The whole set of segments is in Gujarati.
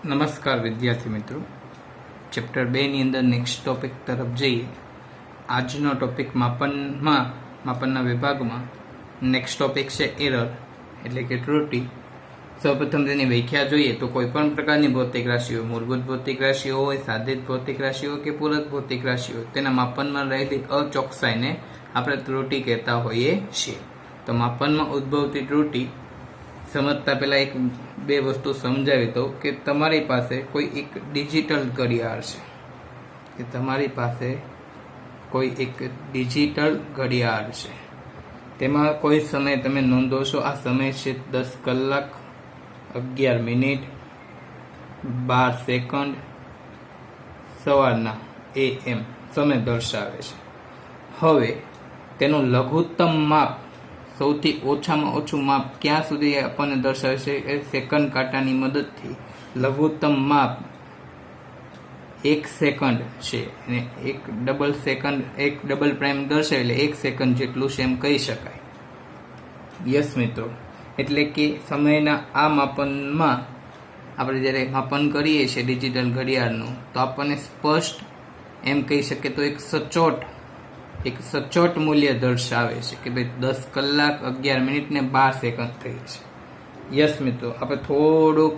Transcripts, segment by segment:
નમસ્કાર વિદ્યાર્થી મિત્રો, ચેપ્ટર 2 ની અંદર નેક્સ્ટ ટોપિક તરફ જઈએ. આજનો ટોપિક માપનના વિભાગમાં નેક્સ્ટ ટોપિક છે એરર એટલે કે ત્રુટી. સૌપ્રથમ તેની વ્યાખ્યા જોઈએ તો કોઈ પણ પ્રકારની ભૌતિક રાશિઓ, મૂળભૂત ભૌતિક રાશિઓ હોય, સાધિત ભૌતિક રાશિઓ કે પૂરક ભૌતિક રાશિઓ, તેના માપનમાં રહેલી અચોકસાઈને આપણે ત્રુટી કહેતા હોઈએ છીએ. તો માપનમાં ઉદ્ભવતી ત્રુટી સમજતા પહેલા બે વસ્તુ સમજાવી દઉં કે તમારી પાસે કોઈ એક ડિજિટલ ઘડિયાળ છે. તેમાં કોઈ સમય તમે નોંધો છો. આ સમય છે 10 કલાક 11 મિનિટ 12 સેકન્ડ સવારના AM સમય દર્શાવે છે. હવે તેનું લઘુત્તમ માપ, સૌથી ઓછામાં ઓછું માપ ક્યાં સુધી આપણને દર્શાવે છે એ સેકન્ડ કાંટાની મદદથી લઘુત્તમ માપ 1 સેકન્ડ છે અને એક ડબલ પ્રાઇમ દર્શાવે એટલે 1 સેકન્ડ જેટલું છે એમ કહી શકાય. યસ મિત્રો, એટલે કે સમયના આ માપનમાં આપણે જ્યારે માપન કરીએ છીએ ડિજિટલ ઘડિયાળનું, તો આપણને સ્પષ્ટ એમ કહી શકીએ તો એક સચોટ મૂલ્ય દર્શાવે છે કે ભાઈ 10 કલાક 11 મિનિટ ને 12 સેકન્ડ થઈ છે. યસ મિત્રો, આપણે થોડુંક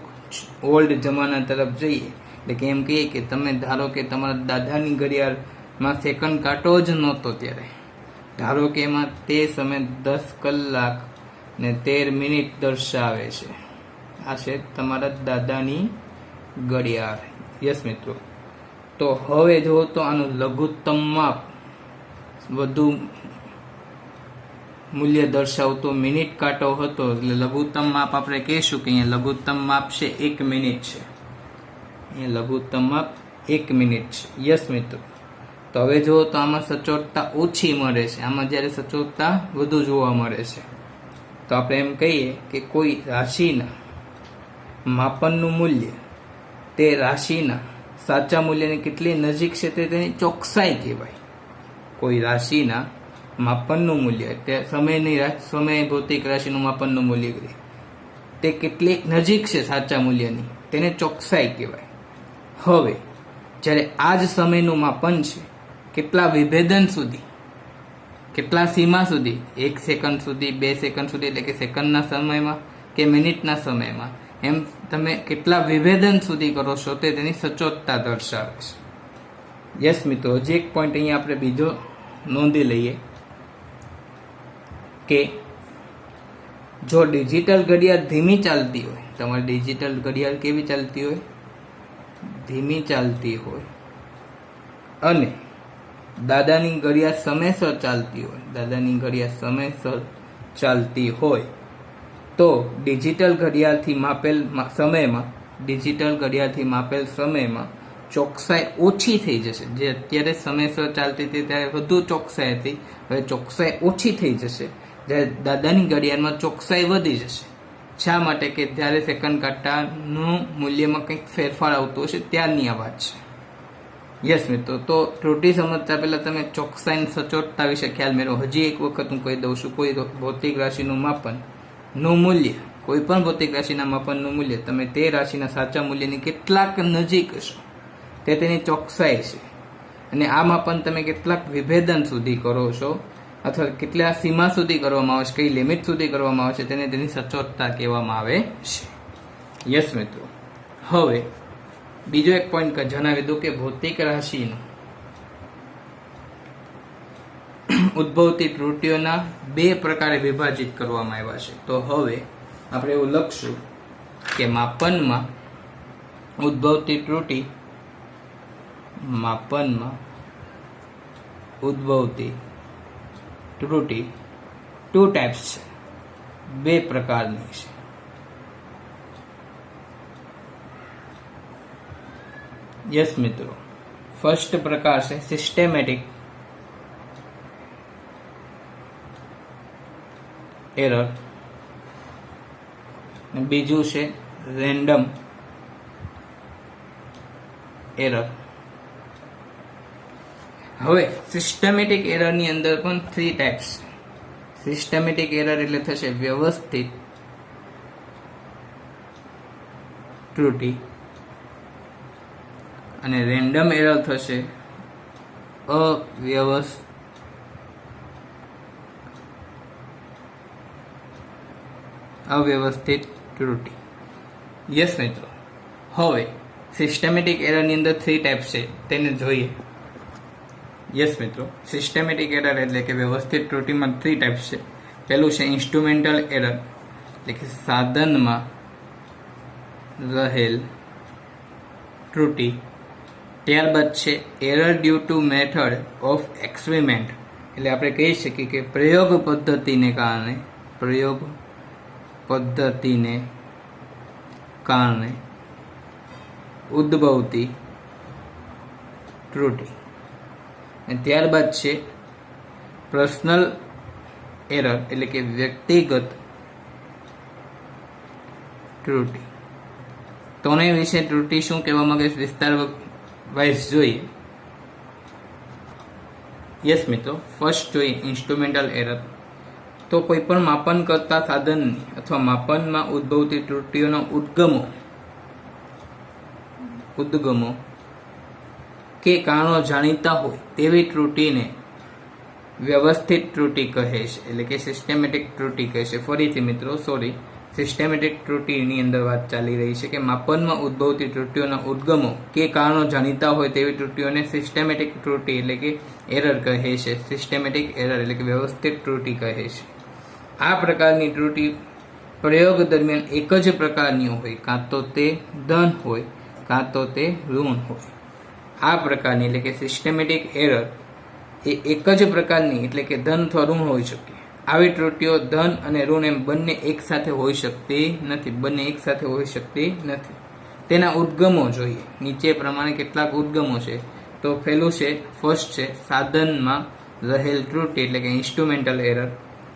ઓલ્ડ જમાના તરફ જઈએ એટલે કે એમ કહીએ કે તમે ધારો કે તમારા દાદાની ઘડિયાળમાં સેકન્ડ કાંટો જ નહોતો, ત્યારે ધારો કે એમાં તે સમય 10 કલાક ને 13 મિનિટ દર્શાવે છે. આ છે તમારા દાદાની ઘડિયાળ. યસ મિત્રો, તો હવે જુઓ તો આનું લઘુત્તમ માપ વધુ મૂલ્ય દર્શાવતો મિનિટ કાંટો હતો, એટલે લઘુત્તમ માપ આપણે કહીશું કે અહીંયા લઘુત્તમ માપ છે 1 મિનિટ છે. અહીંયા લઘુત્તમ માપ 1 મિનિટ છે. યસ મિત્રો, તો હવે જુઓ તો આમાં સચોટતા ઓછી મળે છે, આમાં જ્યારે સચોટતા વધુ જોવા મળે છે. તો આપણે એમ કહીએ કે કોઈ રાશિના માપનનું મૂલ્ય તે રાશિના સાચા મૂલ્યની કેટલી નજીક છે તે તેની ચોકસાઈ કહેવાય. કોઈ રાશિના માપનનું મૂલ્ય તે સમય ભૌતિક રાશિનું માપનનું મૂલ્ય તે કેટલી નજીક છે સાચા મૂલ્યની, તેને ચોકસાઈ કહેવાય. હવે જ્યારે આ જ સમયનું માપન છે કેટલા વિભેદન સુધી, કેટલા સીમા સુધી, 1 સેકન્ડ સુધી, 2 સેકન્ડ સુધી, એટલે કે સેકન્ડના સમયમાં કે મિનિટના સમયમાં, એમ તમે કેટલા વિભેદન સુધી કરો છો તે તેની સચોટતા દર્શાવે છે. યસ મિત્રો, હજી એક પોઈન્ટ અહીંયા આપણે બીજો નોંધી લઈએ કે જો ડિજિટલ ઘડિયાળ ધીમી ચાલતી હોય, તમારી ડિજિટલ ઘડિયાળ કેવી ચાલતી હોય? ધીમી ચાલતી હોય, અને દાદાની ઘડિયાળ સમયસર ચાલતી હોય, તો ડિજિટલ ઘડિયાળથી માપેલ સમયમાં ચોકસાઈ ઓછી થઈ જશે. જે અત્યારે સમયસર ચાલતી હતી ત્યારે વધુ ચોકસાઈ હતી, હવે ચોકસાઈ ઓછી થઈ જશે. જ્યારે દાદાની ઘડિયાળમાં ચોકસાઈ વધી જશે. શા માટે? કે ત્યારે સેકન્ડ કાંટાનું મૂલ્યમાં કંઈક ફેરફાર આવતો હશે, ત્યારની આ વાત છે. યસ મિત્રો, તો ત્રુટી સમજતા પહેલા તમે ચોકસાઈ સચોટતા વિશે ખ્યાલ મેળવો. હજી એક વખત હું કહી દઉં છું, કોઈ ભૌતિક રાશિનું માપનનું મૂલ્ય, કોઈ પણ ભૌતિક રાશિના માપનનું મૂલ્ય તમે તે રાશિના સાચા મૂલ્યની કેટલાક નજીક હશો તે તેની ચોકસાઈ છે. અને આ માપન તમે કેટલાક વિભેદન સુધી કરો છો અથવા કેટલા સીમા સુધી કરવામાં આવે છે, કઈ લિમિટ સુધી કરવામાં આવે છે, તેને તેની સચોટતા કહેવામાં આવે છે. યસ મિત્રો, હવે બીજો એક પોઈન્ટ જણાવી દઉં કે ભૌતિક રાશિનું ઉદ્ભવતી ત્રુટીઓના 2 પ્રકારે વિભાજિત કરવામાં આવ્યા છે. તો હવે આપણે એવું લખશું કે માપનમાં ઉદ્ભવતી ત્રુટી 2 ટાઈપ્સ છે, 2 પ્રકારની છે. યસ મિત્રો, ફર્સ્ટ પ્રકાર છે સિસ્ટેમેટિક એરર, બીજું છે રેન્ડમ એરર. હવે સિસ્ટમેટિક એરરની અંદર પણ 3 ટાઈપ્સ છે. સિસ્ટમેટિક એરર એટલે થશે વ્યવસ્થિત ત્રુટિ, અને રેન્ડમ એરર થશે અવ્યવસ્થિત ત્રુટી. યસ મિત્રો, હવે સિસ્ટમેટિક એરરની અંદર 3 ટાઈપ્સ છે, તેને જોઈએ. યસ મિત્રો, સિસ્ટમેટિક એરર એટલે કે વ્યવસ્થિત ત્રુટીમાં 3 ટાઈપ્સ છે. પહેલું છે ઇન્સ્ટ્રુમેન્ટલ એરર, એટલે કે સાધનમાં રહેલ ત્રુટી. ત્યારબાદ છે error due to method of experiment, એટલે આપણે કહી શકીએ કે પ્રયોગ પદ્ધતિને કારણે ઉદ્ભવતી ત્રુટી. અને ત્યારબાદ છે પર્સનલ એરર, એટલે કે વ્યક્તિગત ત્રુટી. ત્રણેય વિશે ત્રુટી શું કહેવા માંગે છે વિસ્તાર વાઇઝ જોઈએ. યસ મિત્રો, ફર્સ્ટ જોઈએ ઇન્સ્ટ્રુમેન્ટલ એરર. તો કોઈ પણ માપન કરતા સાધનની અથવા માપનમાં ઉદ્ભવતી ત્રુટીઓનો ઉદ્ગમો કે કારણો જાણીતા હોય તેવી ત્રુટીને વ્યવસ્થિત ત્રુટી કહે છે, એટલે કે સિસ્ટમેટિક ત્રુટી કહે છે. ફરીથી મિત્રો, સિસ્ટમેટિક ત્રુટીની અંદર વાત ચાલી રહી છે કે માપનમાં ઉદ્ભવતી ત્રુટીઓના ઉદ્ગમો કે કારણો જાણીતા હોય તેવી ત્રુટીઓને સિસ્ટમેટિક ત્રુટી એટલે કે એરર કહે છે. સિસ્ટમેટિક એરર એટલે કે વ્યવસ્થિત ત્રુટી કહે છે. આ પ્રકારની ત્રુટી પ્રયોગ દરમિયાન એક જ પ્રકારની હોય, કાં તો તે ધન હોય કાં તો તે ઋણ હોય. આ પ્રકારની એટલે કે સિસ્ટમેટિક એરર એ એક જ પ્રકારની એટલે કે ધન અથવા ઋણ હોઈ શકે. આવી ત્રુટીઓ ધન અને ઋણ એમ બંને એક સાથે હોઈ શકતી નથી. તેના ઉદ્ગમો જોઈએ. નીચે પ્રમાણે કેટલાક ઉદ્ગમો છે. તો પહેલું છે, ફર્સ્ટ છે સાધનમાં રહેલ ત્રુટી એટલે કે ઇન્સ્ટ્રુમેન્ટલ એરર.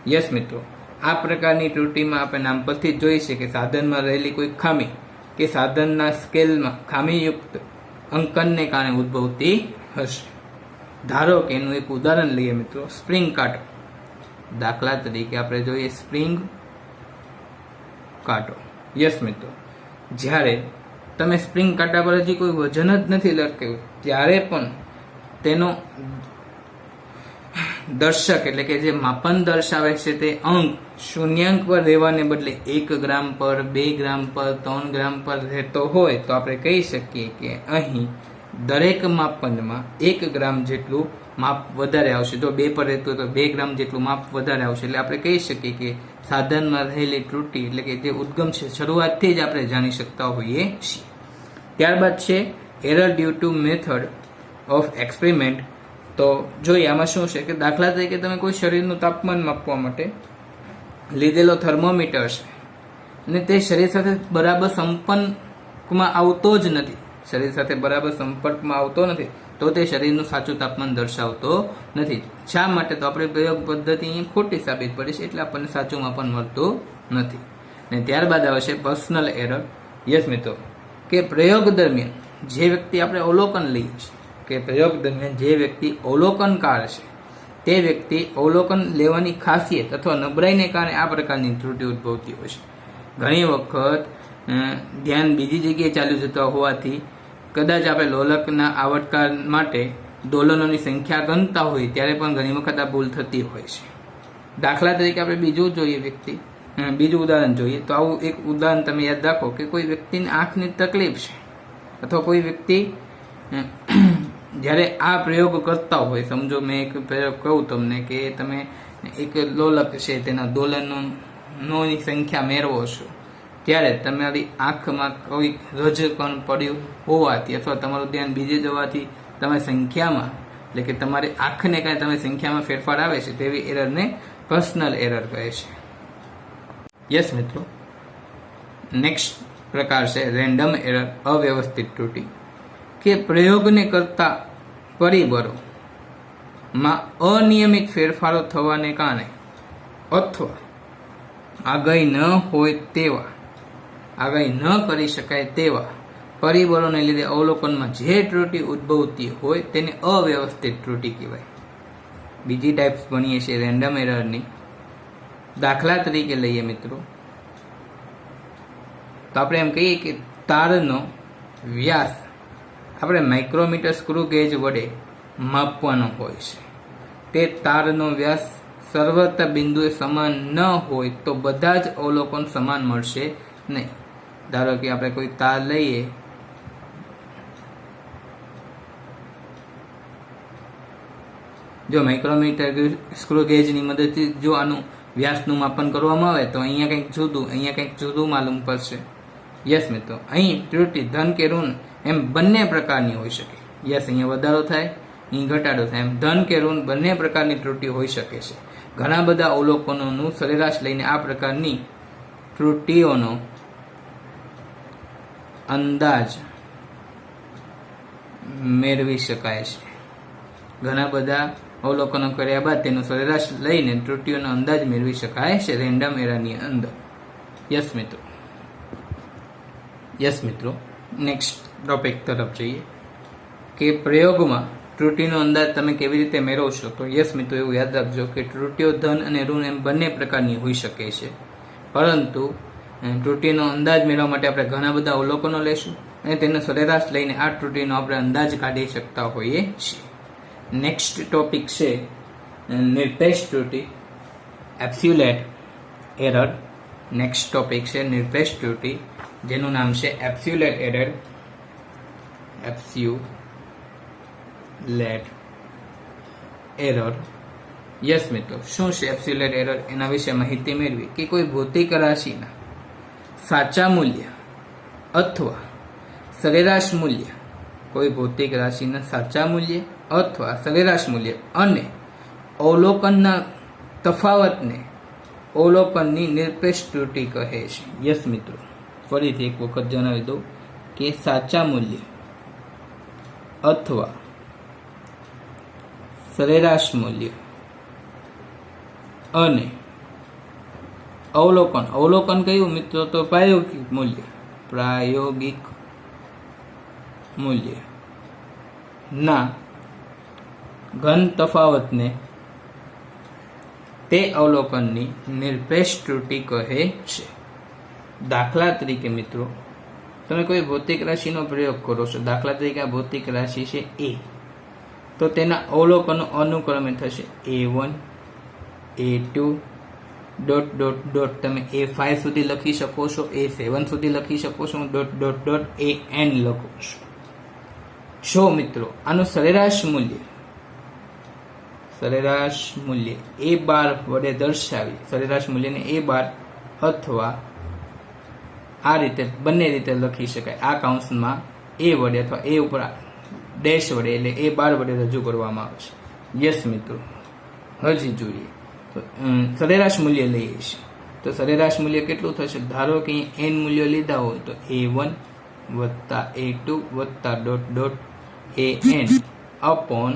યસ મિત્રો, આ પ્રકારની ત્રુટીમાં આપણે નામ પરથી જ જોઈ છે કે સાધનમાં રહેલી કોઈ ખામી કે સાધનના સ્કેલમાં ખામીયુક્ત અંકનને કારણે ઉદ્ભવતી હશે. ધારો કે એનું એક ઉદાહરણ લઈએ મિત્રો, સ્પ્રિંગ કાંટો. દાખલા તરીકે આપણે જોઈએ સ્પ્રિંગ કાંટો. યસ મિત્રો, જ્યારે તમે સ્પ્રિંગ કાંટા પર હજી કોઈ વજન જ નથી લટકાવ્યું ત્યારે પણ તેનો દર્શક એટલે કે જે માપન દર્શાવે છે તે અંક શૂન્યાંક પર રહેવાને બદલે 1 ગ્રામ પર, 2 ગ્રામ પર, 3 ગ્રામ પર રહેતો હોય તો આપણે કહી શકીએ કે અહીં દરેક માપનમાં 1 ગ્રામ જેટલું માપ વધારે આવશે. જો 2 પર રહેતું હોય તો 2 ગ્રામ જેટલું માપ વધારે આવશે. એટલે આપણે કહી શકીએ કે સાધનમાં રહેલી ત્રુટી એટલે કે જે ઉદ્ગમ છે શરૂઆતથી જ આપણે જાણી શકતા હોઈએ છીએ. ત્યારબાદ છે error due to method of experiment. તો જોઈએ આમાં શું છે કે દાખલા તરીકે તમે કોઈ શરીરનું તાપમાન માપવા માટે લીધેલો થર્મોમીટર છે અને તે શરીર સાથે બરાબર સંપર્કમાં આવતો નથી, તો તે શરીરનું સાચું તાપમાન દર્શાવતો નથી. શા માટે? તો આપણે પ્રયોગ પદ્ધતિ ખોટી સાબિત પડી છે, એટલે આપણને સાચું માપન મળતું નથી. ને ત્યારબાદ આવે છે પર્સનલ એરર. યસ મિત્રો, કે પ્રયોગ દરમિયાન જે વ્યક્તિ આપણે અવલોકન લઈએ છીએ કે પ્રયોગ દરમિયાન જે વ્યક્તિ અવલોકનકાર છે તે વ્યક્તિ અવલોકન લેવાની ખાસિયત અથવા નબળાઈને કારણે આ પ્રકારની ત્રુટિ ઉદ્ભવતી હોય છે. ઘણી વખત ધ્યાન બીજી જગ્યાએ ચાલ્યું જતા હોવાથી કદાચ આપણે લોલકના આવર્તકાળ માટે દોલનોની સંખ્યા ગણતા હોય ત્યારે પણ ઘણી વખત આ ભૂલ થતી હોય છે. દાખલા તરીકે આપણે બીજું ઉદાહરણ જોઈએ તો આવું એક ઉદાહરણ તમે યાદ રાખો કે કોઈ વ્યક્તિની આંખની તકલીફ છે અથવા કોઈ વ્યક્તિ જ્યારે આ પ્રયોગ કરતા હોય, સમજો મેં એક પ્રયોગ કહું તમને કે તમે એક લોલક છે તેના દોલનોની સંખ્યા મેળવો છો, ત્યારે તમારી આંખમાં કોઈ રજકણ પડ્યું હોવાથી અથવા તમારું ધ્યાન બીજે જવાથી તમે સંખ્યામાં એટલે કે તમારી આંખને કારણે તમે સંખ્યામાં ફેરફાર આવે છે તેવી એરરને પર્સનલ એરર કહે છે. યસ મિત્રો, નેક્સ્ટ પ્રકાર છે રેન્ડમ એરર, અવ્યવસ્થિત ત્રુટિ. કે પ્રયોગને કરતા પરિબળોમાં અનિયમિત ફેરફારો થવાને કારણે અથવા આગાહી ન કરી શકાય તેવા પરિબળોને લીધે અવલોકનમાં જે ત્રુટિ ઉદ્ભવતી હોય તેને અવ્યવસ્થિત ત્રુટિ કહેવાય. બીજી ટાઈપ્સ ભણીએ છીએ રેન્ડમ એરરની. દાખલા તરીકે લઈએ મિત્રો તો આપણે એમ કહીએ કે તારનો વ્યાસ આપણે માઇક્રોમીટર સ્ક્રૂ ગેજ વડે માપવાનો હોય છે. તે તારનો વ્યાસ સર્વત્ર બિંદુએ સમાન ન હોય તો બધા જ અવલોકન સમાન મળશે નહીં. ધારો કે આપણે કોઈ તાર લઈએ, જો માઇક્રોમીટર સ્ક્રૂ ગેજની મદદથી જો આનું વ્યાસનું માપન કરવામાં આવે તો અહીંયા કંઈક જુદું માલુમ પડશે. યસ મિત્રો, અહીં ત્રુટિ ધન કે ઋણ એમ બંને પ્રકારની હોઈ શકે. યસ, અહીંયા વધારો થાય, અહીં ઘટાડો થાય, એમ ધન કે ઋણ બંને પ્રકારની ત્રુટિ હોઈ શકે છે. ઘણા બધા અવલોકનોનું સરેરાશ લઈને આ પ્રકારની ત્રુટિઓનો અંદાજ મેળવી શકાય છે. ઘણા બધા અવલોકનો કર્યા બાદ તેનો સરેરાશ લઈને ત્રુટિઓનો અંદાજ મેળવી શકાય છે રેન્ડમ એરરની અંદર. યસ મિત્રો, નેક્સ્ટ ટોપિક તરફ જઈએ કે પ્રયોગમાં ત્રુટિનો અંદાજ તમે કેવી રીતે મેળવશો. તો યસ મિત્રો, એવું યાદ રાખજો કે ત્રુટિઓ ધન અને ઋણ એમ બંને પ્રકારની હોઈ શકે છે, પરંતુ ત્રુટિનો અંદાજ મેળવવા માટે આપણે ઘણા બધા અવલોકનો લેશું અને તેનો સરેરાશ લઈને આ ત્રુટિનો આપણે અંદાજ કાઢી શકતા હોઈએ છીએ. નેક્સ્ટ ટોપિક છે નિરપેક્ષ ત્રુટિ, એબ્સોલ્યુટ એરર. નેક્સ્ટ ટોપિક છે નિરપેક્ષ ત્રુટિ, જેનું નામ છે absolute error. Absolute error. Yes મિત્રો, શું છે એબ્સોલ્યુટ એરર? એના વિશે માહિતી મેળવી કે કોઈ ભૌતિક રાશિના સાચા મૂલ્ય અથવા સરેરાશ મૂલ્ય, કોઈ ભૌતિક રાશિના સાચા મૂલ્ય અથવા સરેરાશ મૂલ્ય અને અવલોકનના તફાવતને અવલોકનની નિરપેક્ષ ત્રુટિ કહે છે. યસ મિત્રો, ફરીથી એક વખત જણાવી દઉં કે સાચા મૂલ્ય અથવા સરેરાશ મૂલ્ય અને અવલોકન કયું મિત્રો? તો પ્રાયોગિક મૂલ્ય ના ઘન તફાવતને તે અવલોકનની નિરપેક્ષ ત્રુટિ કહે છે. દાખલા તરીકે મિત્રો, તમે કોઈ ભૌતિક રાશિનો પ્રયોગ કરો છો, દાખલા તરીકે આ ભૌતિક રાશિ છે એ, તો તેના અવલોકનો અનુક્રમે થશે A1, A2 ... તમે A5 સુધી લખી શકો છો, A7 સુધી લખી શકો છો, ... AN લખો છો. શું મિત્રો આનું સરેરાશ મૂલ્ય A12 વડે દર્શાવી, સરેરાશ મૂલ્યને A12 અથવા આ રીતે બંને રીતે લખી શકાય. આ કૌંસમાં A વડે અથવા A ઉપર ડેશ વડે એટલે A12 વડે રજૂ કરવામાં આવે છે. યસ મિત્રો, હજી જોઈએ તો સરેરાશ મૂલ્ય લઈએ છીએ તો સરેરાશ મૂલ્ય કેટલું થશે? ધારો કે n મૂલ્યો લીધા હોય તો A1 વત્તા A2 વત્તા ... AN અપોન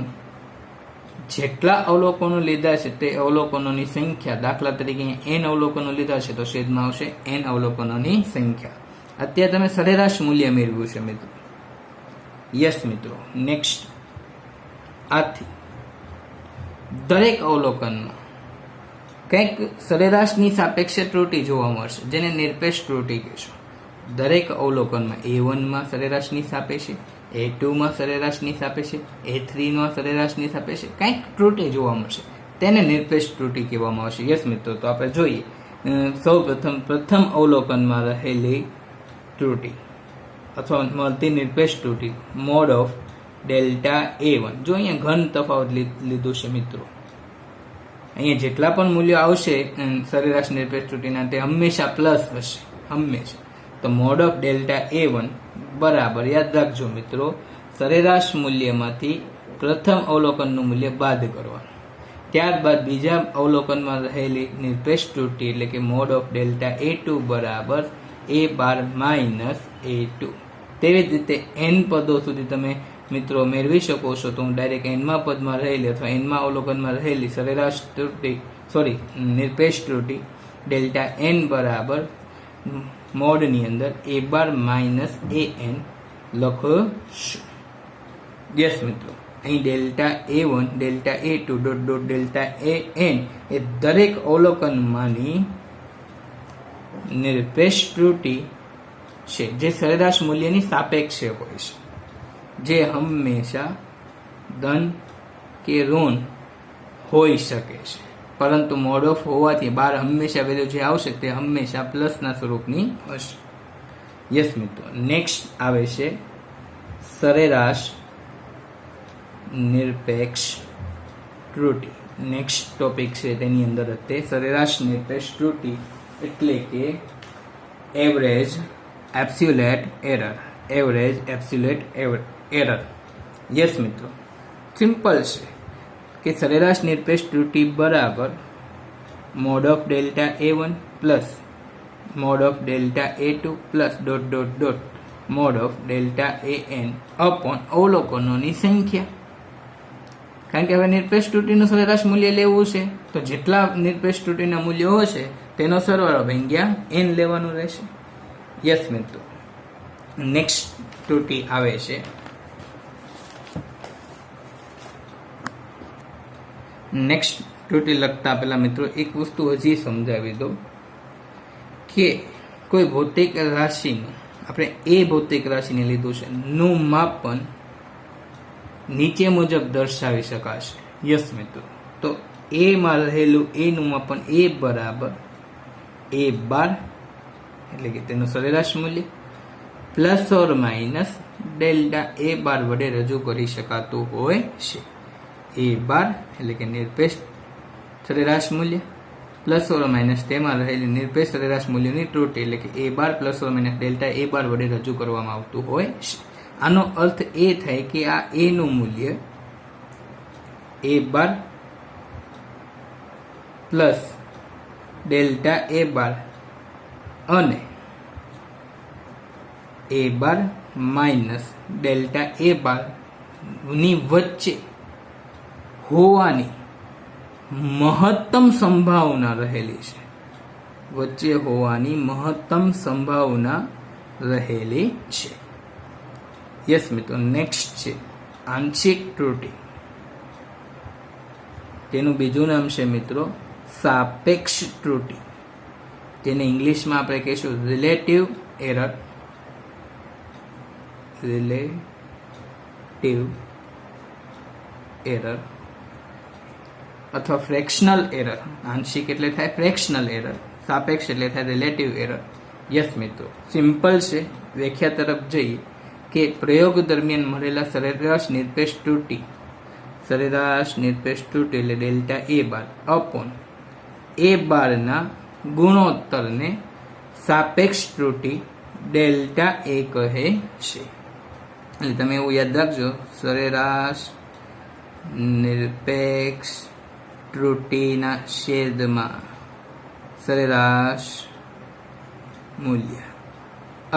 જેટલા અવલોકનો લીધા છે તે અવલોકનોની સંખ્યા. દાખલા તરીકે n અવલોકનો લીધા છે તો છેદમાં આવશે n અવલોકનોની સંખ્યા. અત્યારે તમે સરેરાશ મૂલ્ય મેળવ્યું છે મિત્રો. યસ મિત્રો, નેક્સ્ટ. આથી દરેક અવલોકનમાં કંઈક સરેરાશની સાપેક્ષે ત્રુટિ જોવા મળશે, જેને નિરપેક્ષ ત્રુટિ કહેશું. દરેક અવલોકનમાં A1માં સરેરાશની સાપેક્ષે, A2માં સરેરાશની સાપેક્ષે, A3માં સરેરાશની સાપેક્ષે કંઈક ત્રુટિ જોવા મળશે, તેને નિરપેક્ષ ત્રુટિ કહેવામાં આવશે. યસ મિત્રો, તો આપણે જોઈએ સૌ પ્રથમ અવલોકનમાં રહેલી ત્રુટિ અથવા મળતી નિરપેક્ષ ત્રુટિ મોડ ઓફ ΔA1. જો અહીંયા ઘન તફાવત લીધું છે મિત્રો, અહીંયા જેટલા પણ મૂલ્યો આવશે સરેરાશ નિરપેક્ષ ત્રુટિના તે હંમેશા પ્લસ હશે, હંમેશા. તો મોડ ઓફ ΔA1 બરાબર, યાદ રાખજો મિત્રો, સરેરાશ મૂલ્યમાંથી પ્રથમ અવલોકનનું મૂલ્ય બાદ કરવાનું, ત્યારબાદ બીજા અવલોકનમાં રહેલી નિરપેક્ષ ત્રુટિ એટલે કે મોડ ઓફ ΔA2 બરાબર A12 - A2. તેવી જ રીતે n પદો સુધી તમે મિત્રો મેળવી શકો છો. તો હું ડાયરેક્ટ nમા પદમાં રહેલી અથવા nમા અવલોકનમાં રહેલી સરેરાશ ત્રુટિ નિરપેક્ષ ત્રુટિ ΔN બરાબર મોડની અંદર A12 - AN લખશું. યસ મિત્રો, અહીં ΔA1 ΔA2 ... ΔAN એ દરેક અવલોકનમાંની નિરપેક્ષ ત્રુટિ છે જે સરેરાશ મૂલ્યની સાપેક્ષે હોય છે. જે હંમેશા ધન કે ઋણ હોઈ શકે છે, પરંતુ મોડ ઓફ હોવાથી બહાર હંમેશા વેલ્યુ જે આવશે તે હંમેશા પ્લસના સ્વરૂપની હશે. યસ મિત્રો, નેક્સ્ટ આવે છે સરેરાશ નિરપેક્ષ ત્રુટિ. નેક્સ્ટ ટોપિક છે તેની અંદર તે સરેરાશ નિરપેક્ષ ત્રુટિ એટલે કે average absolute error. Average absolute error. Yes મિત્રો, સિમ્પલ છે કે સરેરાશ નિરપેક્ષ ત્રુટિ બરાબર mode of delta A1 plus mode of delta A2 plus dot dot dot mode of delta AN upon અવલોકનોની સંખ્યા. કારણ કે હવે નિરપેક્ષ ત્રુટિનું સરેરાશ મૂલ્ય લેવું છે તો જેટલા નિરપેક્ષ ત્રુટિના મૂલ્યો હશે તેનો સરવાળો ભાગ્યા n લેવાનું રહેશે. યસ મિત્રો, નેક્સ્ટ ત્રુટિ આવે છે નેક્સ્ટ ત્રુટિ લખતા પહેલા મિત્રો એક વસ્તુ હજી સમજાવી દો કે કોઈ ભૌતિક રાશિનું આપણે એ ભૌતિક રાશિને લીધું છે નું માપન નીચે મુજબ દર્શાવી શકાશે. યસ મિત્રો, તો એ માં રહેલું એ નું માપન એ બરાબર A12 એટલે કે તેનું સરેરાશ મૂલ્ય plus or minus delta A12 વડે રજૂ કરી શકાતું હોય છે. A12 એટલે કે નિરપેક્ષ સરેરાશ મૂલ્ય પ્લસ ઓર માઇનસ તેમાં રહેલી નિરપેક્ષ સરેરાશ મૂલ્યની ત્રુટિ એટલે કે A12 plus or minus delta A12 વડે રજૂ કરવામાં આવતું હોય છે. આનો અર્થ એ થાય કે આ A નું મૂલ્ય A12 પ્લસ ડેલ્ટા A12 અને A12 માઇનસ ડેલ્ટા A12 ની વચ્ચે હોવાની મહત્તમ સંભાવના રહેલી છે. વચ્ચે હોવાની મહત્તમ સંભાવના રહેલી છે. યસ મિત્રો, નેક્સ્ટ છે આંશિક ત્રુટિ. તેનું બીજું નામ છે મિત્રો સાપેક્ષ ત્રુટિ. તેને ઇંગ્લિશમાં આપણે કહીશું રિલેટિવ એરર. રિલેટિવ એરર અથવા ફ્રેક્શનલ એરર. આંશિક એટલે થાય ફ્રેક્શનલ એરર, સાપેક્ષ એટલે થાય રિલેટિવ એરર. યસ મિત્રો, સિમ્પલ છે. વ્યાખ્યા તરફ જઈએ કે પ્રયોગ દરમિયાન મળેલા સરેરાશ નિરપેક્ષ ત્રુટિ એટલે ડેલ્ટા A12 અપોન A12 ના ગુણોત્તરને સાપેક્ષ ત્રુટિ ડેલ્ટા A કહે છે. એટલે તમે એવું યાદ રાખજો, સરેરાશ નિરપેક્ષ ત્રુટિના છેદમાં સરેરાશ મૂલ્ય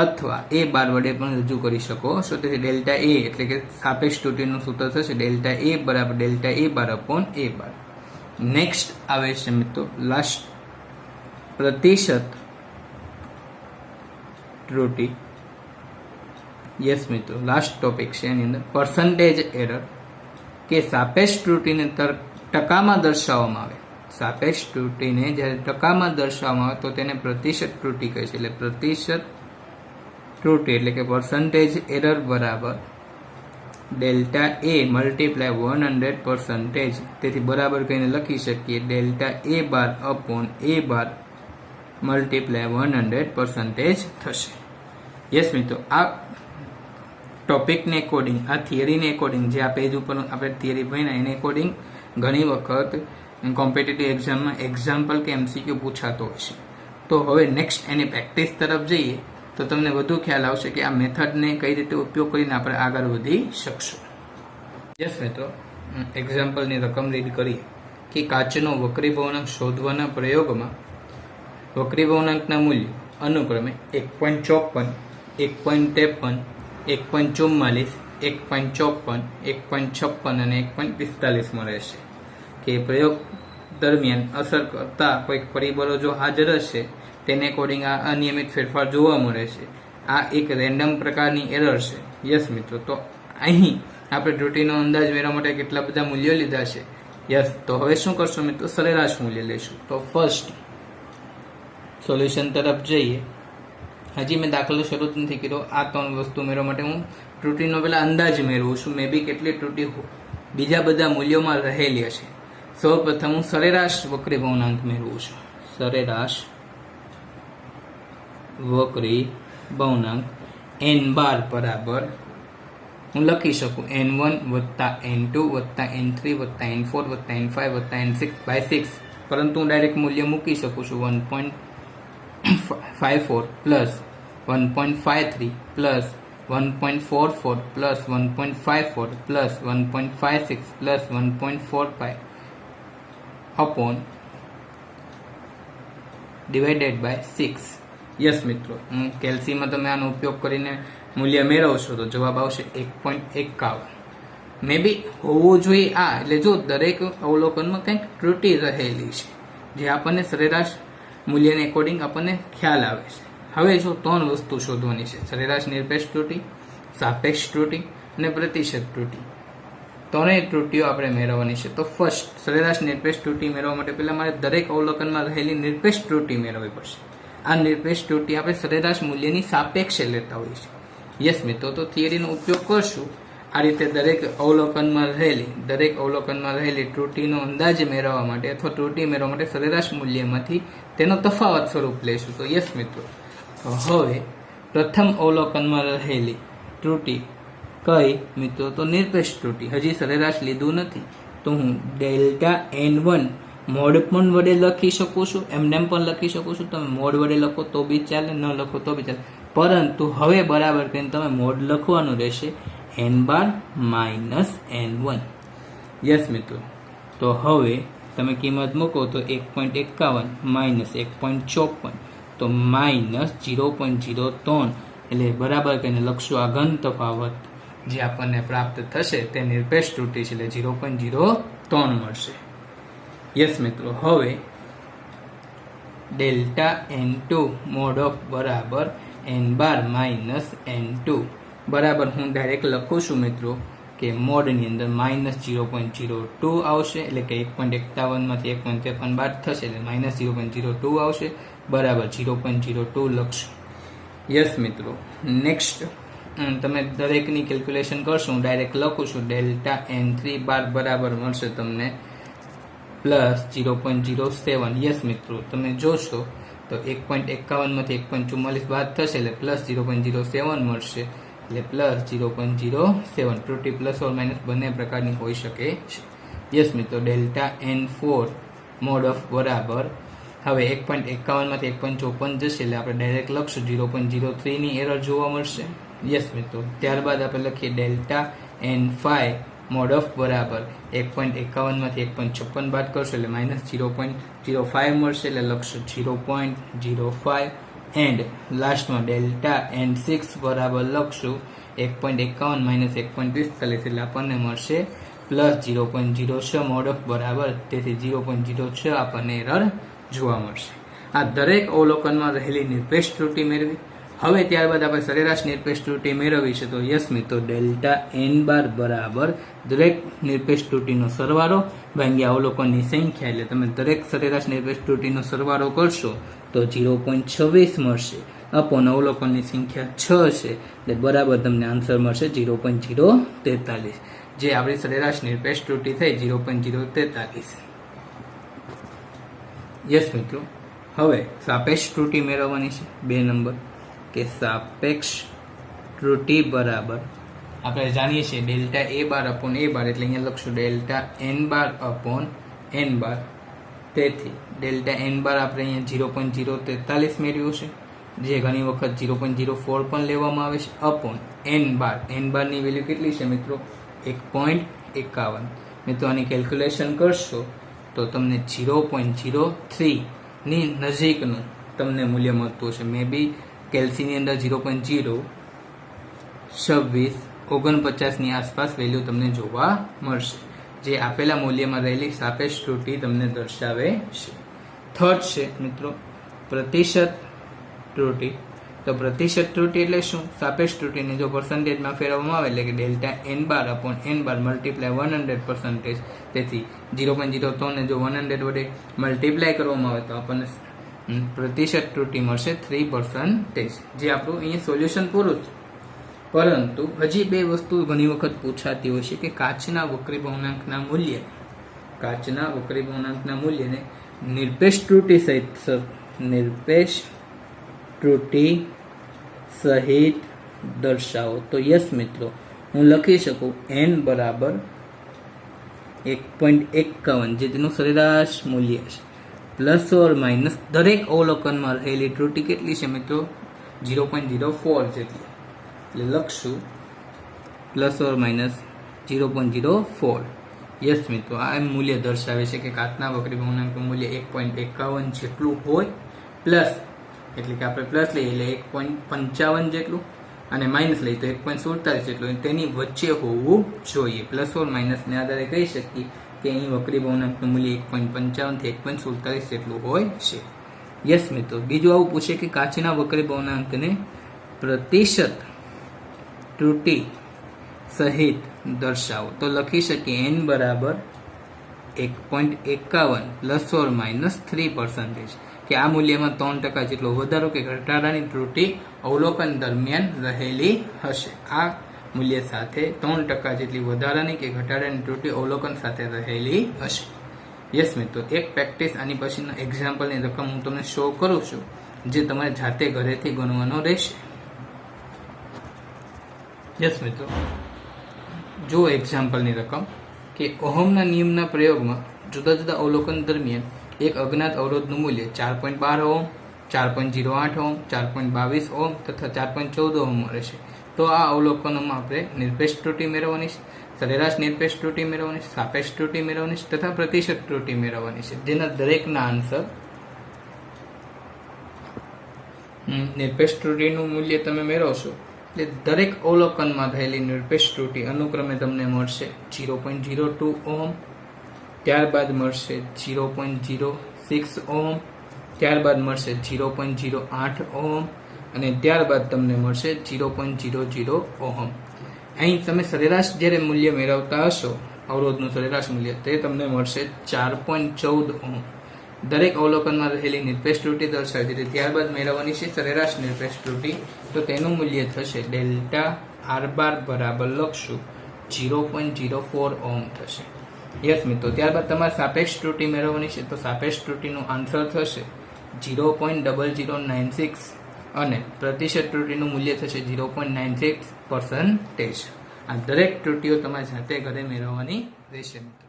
અથવા A12 વડે પણ રજૂ કરી શકો છો. તેથી ડેલ્ટા A એટલે કે સાપેક્ષ ત્રુટિનું સૂત્ર થશે ડેલ્ટા A બરાબર delta A12 upon A12. Next આવે છે મિત્રો લાસ્ટ પ્રતિશત ત્રુટિ. યસ મિત્રો, લાસ્ટ ટોપિક છે એની અંદર પર્સન્ટેજ એરર કે સાપેક્ષ ત્રુટિને ટકામાં દર્શાવવામાં આવે. સાપેક્ષ ત્રુટિને જ્યારે ટકામાં દર્શાવવામાં આવે તો તેને પ્રતિશત ત્રુટિ કહે છે. એટલે પ્રતિશત ત્રુટિ એટલે કે પર્સન્ટેજ એરર બરાબર ડેલ્ટા A મલ્ટીપ્લાય 100%. તેથી બરાબર કહીને લખી શકીએ delta A12 upon A12 multiply 100% થશે. યસ મિત્રો, આ ટોપિકને એકોર્ડિંગ, આ થિયરીને એકોર્ડિંગ, જે આ પેજ ઉપર આપણે થિયરી ભણ્યા એને એકોર્ડિંગ ઘણી વખત કોમ્પિટિટિવ એક્ઝામમાં એક્ઝામ્પલ કે MCQ પૂછાતો હોય છે. તો હવે નેક્સ્ટ એની પ્રેક્ટિસ તરફ જઈએ તો તમને વધુ ખ્યાલ આવશે કે આ મેથડને કઈ રીતે ઉપયોગ કરીને આપણે આગળ વધી શકશું. યસ મિત્રો, એક્ઝામ્પલની રકમ રીડ કરીએ કે કાચનો વક્રી ભવનાંક શોધવાના પ્રયોગમાં વક્રી ભવનાંકના મૂલ્યો અનુક્રમે 1.54, 1.53, 1.44, 1.54, 1.56 અને 1.45 મળે છે. કે પ્રયોગ દરમિયાન અસર કરતા કોઈક પરિબળો જો હાજર હશે તેને એકોર્ડિંગ આ અનિયમિત ફેરફાર જોવા મળે છે. આ એક રેન્ડમ પ્રકારની એરર છે. યસ મિત્રો, તો અહીં આપણે ત્રુટિનો અંદાજ મેળવવા માટે કેટલા બધા મૂલ્યો લીધા છે. યસ, તો હવે શું કરશું મિત્રો, સરેરાશ મૂલ્ય લઈશું. તો ફર્સ્ટ સોલ્યુશન તરફ જઈએ. હજી મેં દાખલો શરૂ નથી કર્યો. આ ત્રણ વસ્તુ મેળવવા માટે હું ત્રુટિનો પહેલા અંદાજ મેળવું છું, મે બી કેટલી ત્રુટિ બીજા બધા મૂલ્યોમાં રહેલી હશે. સૌપ્રથમ હું સરેરાશ વક્રી ભવનાંક મેળવું છું. સરેરાશ વક્રી ભવનાંક n12 બરાબર હું લખી શકું n1 વત્તા n2 વત્તા n3 વત્તા n4 વત્તા n5 વત્તા n6 બાય 6, પરંતુ હું ડાયરેક્ટ મૂલ્ય મૂકી શકું છું 1.54 plus 1.53 plus 1.44 plus 1.54 plus 1.56 plus 1.45 upon divided by 6. Yes મિત્રો, કેલ્સીમાં તમે આનો ઉપયોગ કરીને મૂલ્ય મેળવશો તો જવાબ આવશે 1.51. મે બી હોવું જોઈએ આ, એટલે જો દરેક અવલોકનમાં કંઈક ત્રુટિ રહેલી છે જે આપણને સરેરાશ મૂલ્યને એકોર્ડિંગ આપણને ખ્યાલ આવે છે. હવે જો 3 વસ્તુ શોધવાની છે: સરેરાશ નિરપેક્ષ ત્રુટિ, સાપેક્ષ ત્રુટિ અને પ્રતિશત ત્રુટિ. ત્રણેય ત્રુટિઓ આપણે મેળવવાની છે. તો ફર્સ્ટ, સરેરાશ નિરપેક્ષ ત્રુટિ મેળવવા માટે પહેલા મારે દરેક અવલોકનમાં રહેલી નિરપેક્ષ ત્રુટિ મેળવવી પડશે. આ નિરપેક્ષ ત્રુટિ આપણે સરેરાશ મૂલ્યની સાપેક્ષે લેતા હોઈએ છીએ. યસ મિત્રો, તો થિયરીનો ઉપયોગ કરશું. આ રીતે દરેક અવલોકનમાં રહેલી ત્રુટિનો અંદાજ મેળવવા માટે અથવા ત્રુટિ મેળવવા માટે સરેરાશ મૂલ્યમાંથી તેનો તફાવત સ્વરૂપ લેશું. તો યસ મિત્રો, તો હવે પ્રથમ અવલોકનમાં રહેલી ત્રુટિ કઈ મિત્રો? તો નિરપેક્ષ ત્રુટિ. હજી સરેરાશ લીધું નથી તો હું ડેલ્ટા n1 મોડ પણ વડે લખી શકું છું, એમને પણ લખી શકું છું. તમે મોડ વડે લખો તો બી ચાલે, ન લખો તો બી ચાલે, પરંતુ હવે બરાબર કરીને તમે મોડ લખવાનું રહેશે n12 માઇનસ n1. યસ મિત્રો, તો હવે તમે કિંમત મૂકો તો 1.51 માઇનસ 1.54 તો માઇનસ 0.03, એટલે બરાબર કરીને લખશું આ ઘન તફાવત જે આપણને પ્રાપ્ત થશે તે નિરપેક્ષ ત્રુટિ છે, એટલે 0.03 મળશે. યસ મિત્રો, હવે ડેલ્ટા n2 મોડ ઓફ બરાબર n12 માઇનસ n2 બરાબર હું ડાયરેક્ટ લખું છું મિત્રો કે મોડની અંદર માઇનસ 0.02 આવશે, એટલે કે 1.51 માંથી 1.53 બાદ થશે એટલે માઇનસ 0.02 આવશે, બરાબર 0.02 લખશું. યસ મિત્રો, નેક્સ્ટ તમે દરેકની કેલ્ક્યુલેશન કરશો, હું ડાયરેક્ટ લખું છું ડેલ્ટા n3 બાર બરાબર મળશે તમને પ્લસ 0.07. યસ મિત્રો, તમે જોશો તો 1.51 માંથી 1.44 બાદ થશે એટલે પ્લસ 0.07 મળશે, એટલે પ્લસ 0.07. ત્રુટિ પ્લસ ઓર માઇનસ બંને પ્રકારની હોઈ શકે છે. યસ મિત્રો, ડેલ્ટા n4 મોડ ઓફ બરાબર હવે 1.51 માંથી 1.54 જશે એટલે આપણે ડાયરેક્ટ લખશું 0.03 ની એરર જોવા મળશે. યસ મિત્રો, ત્યારબાદ આપણે લખીએ ડેલ્ટા n5 મોડ ઓફ બરાબર 1.51 માંથી 1.56 બાદ કરશો એટલે માઇનસ 0.05 મળશે, એટલે લખશું 0.05. એન્ડ લાસ્ટમાં ડેલ્ટા n6 બરાબર લખશું 1.51 માઇનસ 1.45 એટલે આપણને મળશે પ્લસ 0.06 મોડ ઓફ બરાબર, તેથી 0.06 આપણને એરર જોવા મળશે. આ દરેક અવલોકનમાં રહેલી નિરપેક્ષ ત્રુટિ મેળવી. હવે ત્યારબાદ આપણે સરેરાશ નિરપેક્ષ ત્રુટિ મેળવી છે. તો યસ મિત્રો, ડેલ્ટા n12 બરાબર દરેક નિરપેક્ષ ત્રુટિનો સરવાળો ભાગ્યા અવલોકનની સંખ્યા, એટલે તમે દરેક સરેરાશ નિરપેક્ષ ત્રુટિનો સરવાળો કરશો તો 0.26 મળશે, અપોન અવલોકનની સંખ્યા 6 છે એટલે બરાબર તમને આન્સર મળશે 0.043, જે આપણી સરેરાશ નિરપેક્ષ ત્રુટિ થઈ 0.043. યસ મિત્રો, હવે સાપેક્ષ ત્રુટિ મેળવવાની છે 2 નંબર કે સાપેક્ષ ત્રુટિ બરાબર આપણે જાણીએ છીએ delta a bar upon a બાર, એટલે અહીંયા લખશું ડેલ્ટા n બાર અપોન n બાર. તેથી ડેલ્ટા n બાર આપણે અહીંયા 0.043 મેળવ્યું છે, જે ઘણી વખત 0.04 પણ લેવામાં આવે છે, અપોન n બારની વેલ્યુ કેટલી છે મિત્રો? 1.51. મિત્રો આની કેલ્ક્યુલેશન કરશો તો તમને 0.03 ની નજીકનું તમને મૂલ્ય મળતું હશે. મે બી કેલ્સીની અંદર 0.02649 ની આસપાસ વેલ્યુ તમને જોવા મળશે, જે આપેલા મૂલ્યમાં રહેલી સાપેક્ષ ત્રુટિ તમને દર્શાવે છે. થર્ડ છે મિત્રો પ્રતિશત ત્રુટિ. તો પ્રતિશત ત્રુટિ એટલે શું? સાપેક્ષ ત્રુટિને જો પર્સન્ટેજમાં ફેરવવામાં આવે એટલે કે ડેલ્ટા n બાર અપોન n બાર મલ્ટીપ્લાય 100%, તેથી 0.03 ને જો 100 વડે મલ્ટીપ્લાય કરવામાં આવે તો આપણને પ્રતિશત ત્રુટિ મળશે 3%, જે આપણું અહીંયા સોલ્યુશન પૂરું છે. પરંતુ હજી બે વસ્તુ ઘણી વખત પૂછાતી હોય છે કે કાચના વક્રી ભવનાંકના મૂલ્યને નિરપેક્ષ ત્રુટિ સહિત દર્શાવો. તો યસ મિત્રો, હું લખી શકું n બરાબર 1.51 જે તેનું સરેરાશ મૂલ્ય છે, પ્લસ ઓર માઇનસ દરેક અવલોકનમાં રહેલી ત્રુટિ કેટલી છે મિત્રો? 0.04 જેટલી. એટલે લખશું પ્લસ ઓર માઇનસ 0.04. યસ મિત્રો, આ મૂલ્ય દર્શાવે છે કે કાચના વક્રી ભવનાંકનું મૂલ્ય 1.51 જેટલું હોય, પ્લસ એટલે કે આપણે પ્લસ લઈએ એટલે 1.55 જેટલું અને માઇનસ લઈએ તો 1.47 જેટલું, તેની વચ્ચે હોવું જોઈએ. પ્લસ ઓર માઇનસને આધારે કહી શકીએ કે અહીં વક્રી ભવનાંકનું મૂલ્ય 1.55 થી 1.47 જેટલું હોય છે. યસ મિત્રો, બીજું આવું પૂછે કે કાચના વક્રી ભવનાંકને પ્રતિશત ત્રુટિ સહિત દર્શાવો. તો લખી શકીએ n બરાબર 1.51 પ્લસ ઓર માઇનસ 3%, કે આ મૂલ્યમાં 3% જેટલો વધારો કે ઘટાડાની ત્રુટિ અવલોકન દરમિયાન રહેલી હશે. આ મૂલ્ય સાથે 3% જેટલી વધારાની કે ઘટાડાની ત્રુટિ અવલોકન સાથે રહેલી હશે. યસ મિત્રો, એક પ્રેક્ટિસ આની પછીના એક્ઝામ્પલની રકમ હું તમને શો કરું છું, જે તમારે જાતે ઘરેથી ગણવાનો રહેશે. યસ મિત્રો, જો એક્ઝામ્પલની રકમ કે ઓહમના નિયમના પ્રયોગમાં જુદા જુદા અવલોકન દરમિયાન એક અજ્ઞાત અવરોધનું મૂલ્ય 4.12 ઓહમ, 4.08 ઓહમ, 4.22 ઓહમ તથા 4.14 ઓહમ મળે છે. તો આ અવલોકનોમાં આપણે નિરપેક્ષ ત્રુટિ મેળવવાની છે, સરેરાશ નિરપેક્ષ ત્રુટિ મેળવવાની છે, સાપેક્ષ ત્રુટિ મેળવવાની છે તથા પ્રતિશત ત્રુટિ મેળવવાની છે. જેના દરેકના આન્સર નિરપેક્ષ ત્રુટિનું મૂલ્ય તમે મેળવશો એટલે દરેક અવલોકનમાં રહેલી નિરપેક્ષ ત્રુટિ અનુક્રમે તમને મળશે 0.02 ઓહમ, ત્યારબાદ મળશે 0.06 ઓહમ, ત્યારબાદ મળશે 0.08 ઓહમ અને ત્યારબાદ તમને મળશે 0.00 ઓહમ. અહીં તમે સરેરાશ જ્યારે મૂલ્ય મેળવતા હશો, અવરોધનું સરેરાશ મૂલ્ય, તે તમને મળશે 4.14 ઓહમ. દરેક અવલોકનમાં રહેલી નિરપેક્ષ ત્રુટિ દર્શાવી દીધી. ત્યારબાદ મેળવવાની છે સરેરાશ નિરપેક્ષ ત્રુટિ, તો તેનું મૂલ્ય થશે ડેલ્ટા r બાર બરાબર લખશું 0.04 ઓહમ થશે. યસ મિત્રો, ત્યારબાદ તમારે સાપેક્ષ ત્રુટિ મેળવવાની છે, તો સાપેક્ષ ત્રુટિનું આન્સર થશે 0.0096 અને પ્રતિશત ત્રુટિનું મૂલ્ય થશે 0.96%. આ દરેક ત્રુટિઓ તમારે જાતે ઘરે મેળવવાની રહેશે મિત્રો.